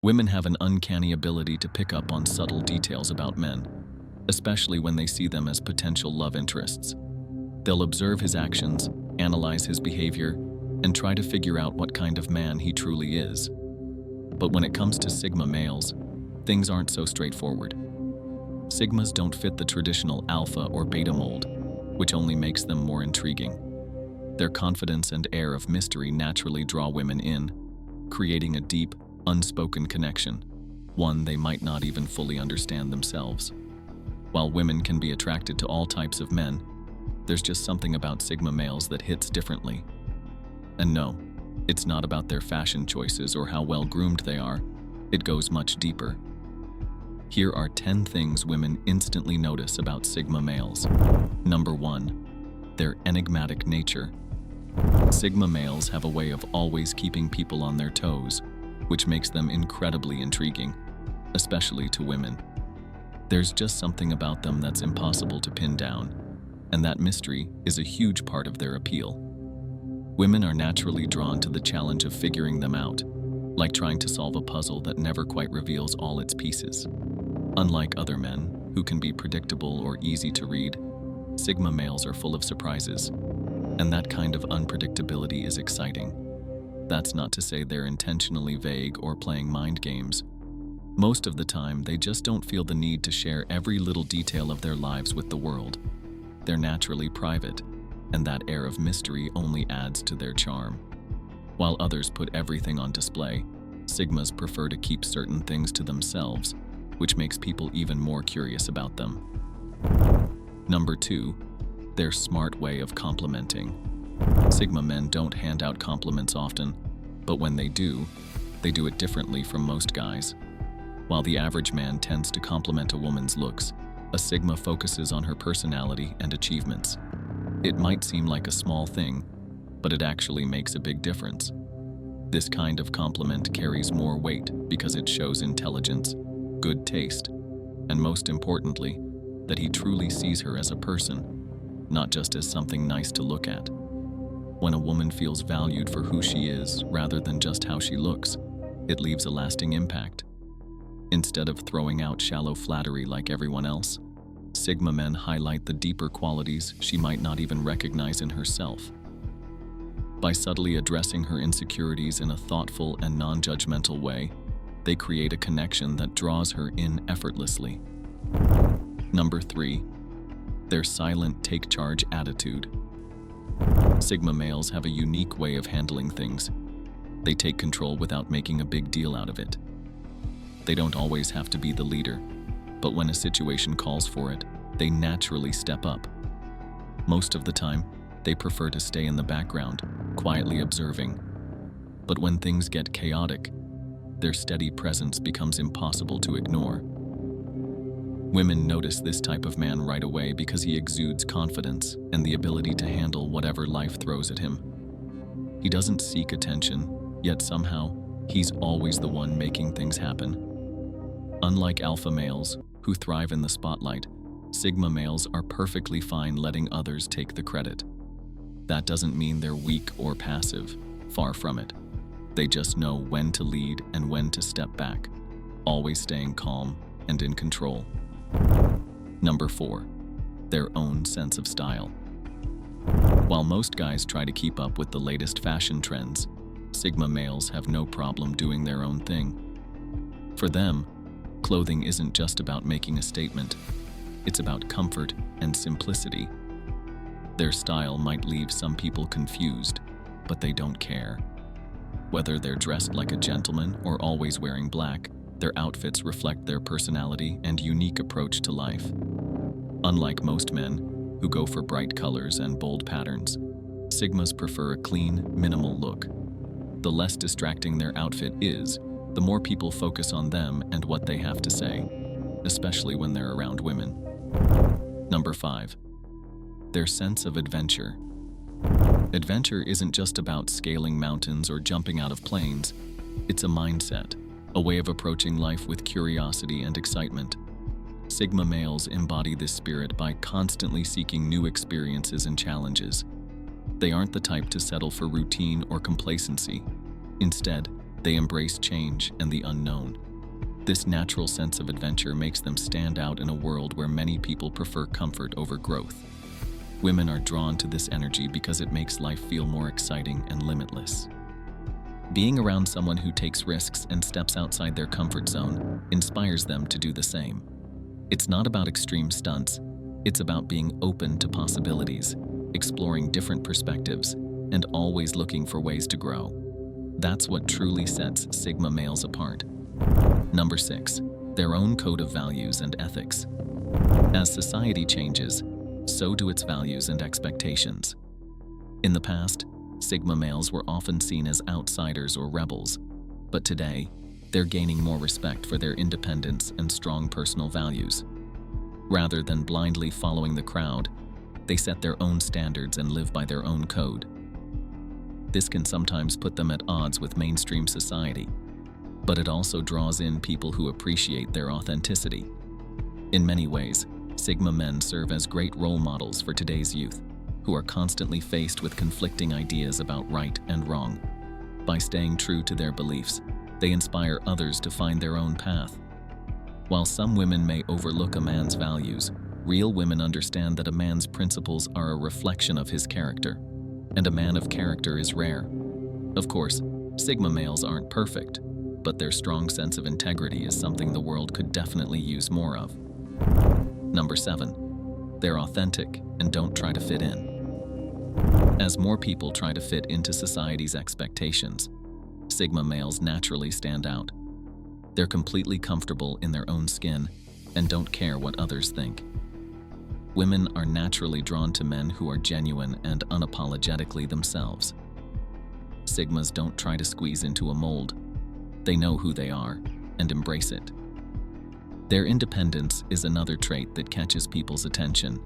Women have an uncanny ability to pick up on subtle details about men, especially when they see them as potential love interests. They'll observe his actions, analyze his behavior, and try to figure out what kind of man he truly is. But when it comes to Sigma males, things aren't so straightforward. Sigmas don't fit the traditional alpha or beta mold, which only makes them more intriguing. Their confidence and air of mystery naturally draw women in, creating a deep, unspoken connection, one they might not even fully understand themselves. While women can be attracted to all types of men, there's just something about Sigma males that hits differently. And no, it's not about their fashion choices or how well groomed they are. It goes much deeper. Here are 10 things women instantly notice about Sigma males. Number 1, their enigmatic nature. Sigma males have a way of always keeping people on their toes, which makes them incredibly intriguing, especially to women. There's just something about them that's impossible to pin down, and that mystery is a huge part of their appeal. Women are naturally drawn to the challenge of figuring them out, like trying to solve a puzzle that never quite reveals all its pieces. Unlike other men, who can be predictable or easy to read, Sigma males are full of surprises, and that kind of unpredictability is exciting. That's not to say they're intentionally vague or playing mind games. Most of the time, they just don't feel the need to share every little detail of their lives with the world. They're naturally private, and that air of mystery only adds to their charm. While others put everything on display, Sigmas prefer to keep certain things to themselves, which makes people even more curious about them. Number 2, their smart way of complimenting. Sigma men don't hand out compliments often, but when they do it differently from most guys. While the average man tends to compliment a woman's looks, a Sigma focuses on her personality and achievements. It might seem like a small thing, but it actually makes a big difference. This kind of compliment carries more weight because it shows intelligence, good taste, and most importantly, that he truly sees her as a person, not just as something nice to look at. When a woman feels valued for who she is rather than just how she looks, it leaves a lasting impact. Instead of throwing out shallow flattery like everyone else, Sigma men highlight the deeper qualities she might not even recognize in herself. By subtly addressing her insecurities in a thoughtful and non-judgmental way, they create a connection that draws her in effortlessly. Number 3, their silent take-charge attitude. Sigma males have a unique way of handling things. They take control without making a big deal out of it. They don't always have to be the leader, but when a situation calls for it, they naturally step up. Most of the time, they prefer to stay in the background, quietly observing. But when things get chaotic, their steady presence becomes impossible to ignore. Women notice this type of man right away because he exudes confidence and the ability to handle whatever life throws at him. He doesn't seek attention, yet somehow, he's always the one making things happen. Unlike alpha males, who thrive in the spotlight, Sigma males are perfectly fine letting others take the credit. That doesn't mean they're weak or passive, far from it. They just know when to lead and when to step back, always staying calm and in control. Number 4, their own sense of style. While most guys try to keep up with the latest fashion trends, Sigma males have no problem doing their own thing. For them, clothing isn't just about making a statement. It's about comfort and simplicity. Their style might leave some people confused, but they don't care. Whether they're dressed like a gentleman or always wearing black, their outfits reflect their personality and unique approach to life. Unlike most men, who go for bright colors and bold patterns, Sigmas prefer a clean, minimal look. The less distracting their outfit is, the more people focus on them and what they have to say, especially when they're around women. Number 5, their sense of adventure. Adventure isn't just about scaling mountains or jumping out of planes. It's a mindset, a way of approaching life with curiosity and excitement. Sigma males embody this spirit by constantly seeking new experiences and challenges. They aren't the type to settle for routine or complacency. Instead, They embrace change and the unknown. This natural sense of adventure makes them stand out in a world where many people prefer comfort over growth. Women are drawn to this energy because it makes life feel more exciting and limitless. Being around someone who takes risks and steps outside their comfort zone inspires them to do the same. It's not about extreme stunts, it's about being open to possibilities, exploring different perspectives, and always looking for ways to grow. That's what truly sets Sigma males apart. Number 6. Their own code of values and ethics. As society changes, so do its values and expectations. In the past, Sigma males were often seen as outsiders or rebels, but today, they're gaining more respect for their independence and strong personal values. Rather than blindly following the crowd, they set their own standards and live by their own code. This can sometimes put them at odds with mainstream society, but it also draws in people who appreciate their authenticity. In many ways, Sigma men serve as great role models for today's youth, who are constantly faced with conflicting ideas about right and wrong. By staying true to their beliefs, they inspire others to find their own path. While some women may overlook a man's values, real women understand that a man's principles are a reflection of his character, and a man of character is rare. Of course, Sigma males aren't perfect, but their strong sense of integrity is something the world could definitely use more of. Number 7. They're authentic and don't try to fit in. As more people try to fit into society's expectations, Sigma males naturally stand out. They're completely comfortable in their own skin and don't care what others think. Women are naturally drawn to men who are genuine and unapologetically themselves. Sigmas don't try to squeeze into a mold. They know who they are and embrace it. Their independence is another trait that catches people's attention.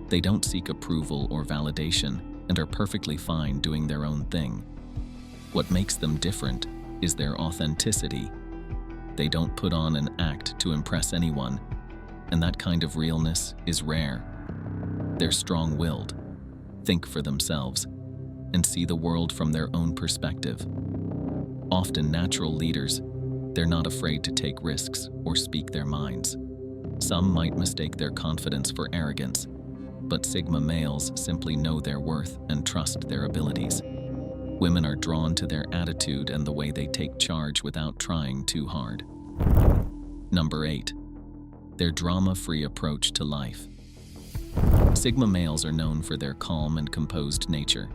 They don't seek approval or validation and are perfectly fine doing their own thing. What makes them different is their authenticity. They don't put on an act to impress anyone, and that kind of realness is rare. They're strong-willed, think for themselves, and see the world from their own perspective. Often natural leaders, they're not afraid to take risks or speak their minds. Some might mistake their confidence for arrogance, but Sigma males simply know their worth and trust their abilities. Women are drawn to their attitude and the way they take charge without trying too hard. Number 8. Their drama-free approach to life. Sigma males are known for their calm and composed nature.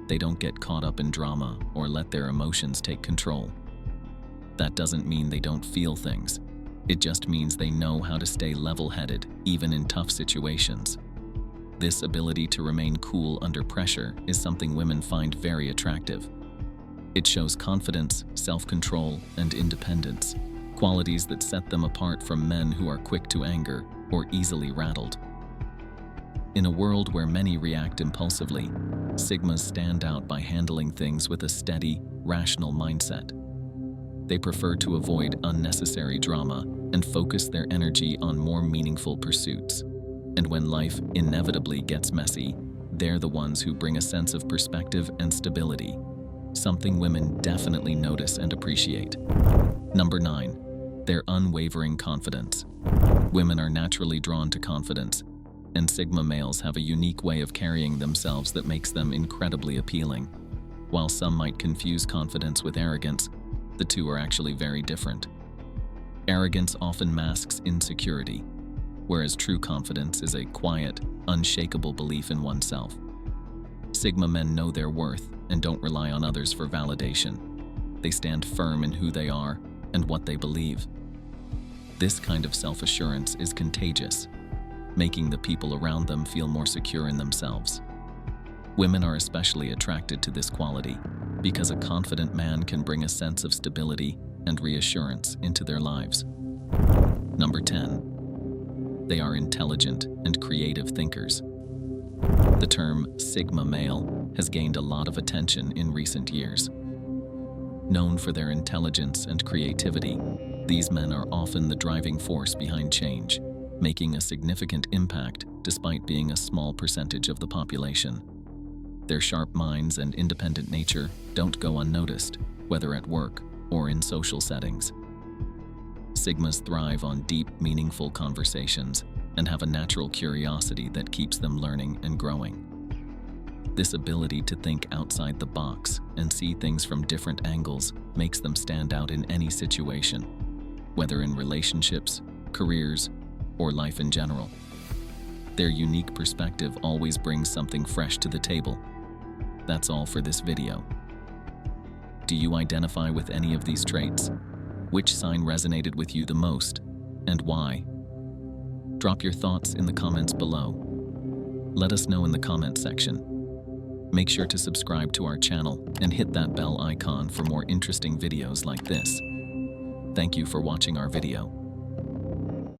They don't get caught up in drama or let their emotions take control. That doesn't mean they don't feel things. It just means they know how to stay level-headed, even in tough situations. This ability to remain cool under pressure is something women find very attractive. It shows confidence, self-control, and independence, qualities that set them apart from men who are quick to anger or easily rattled. In a world where many react impulsively, Sigmas stand out by handling things with a steady, rational mindset. They prefer to avoid unnecessary drama and focus their energy on more meaningful pursuits. And when life inevitably gets messy, they're the ones who bring a sense of perspective and stability, something women definitely notice and appreciate. Number 9. Their unwavering confidence. Women are naturally drawn to confidence, and Sigma males have a unique way of carrying themselves that makes them incredibly appealing. While some might confuse confidence with arrogance, the two are actually very different. Arrogance often masks insecurity, whereas true confidence is a quiet, unshakable belief in oneself. Sigma men know their worth and don't rely on others for validation. They stand firm in who they are and what they believe. This kind of self-assurance is contagious, making the people around them feel more secure in themselves. Women are especially attracted to this quality because a confident man can bring a sense of stability and reassurance into their lives. Number 10. They are intelligent and creative thinkers. The term Sigma male has gained a lot of attention in recent years. Known for their intelligence and creativity, these men are often the driving force behind change, making a significant impact despite being a small percentage of the population. Their sharp minds and independent nature don't go unnoticed, whether at work or in social settings. Sigmas thrive on deep, meaningful conversations and have a natural curiosity that keeps them learning and growing. This ability to think outside the box and see things from different angles makes them stand out in any situation, whether in relationships, careers, or life in general. Their unique perspective always brings something fresh to the table. That's all for this video. Do you identify with any of these traits? Which sign resonated with you the most, and why? Drop your thoughts in the comments below. Let us know in the comment section. Make sure to subscribe to our channel and hit that bell icon for more interesting videos like this. Thank you for watching our video.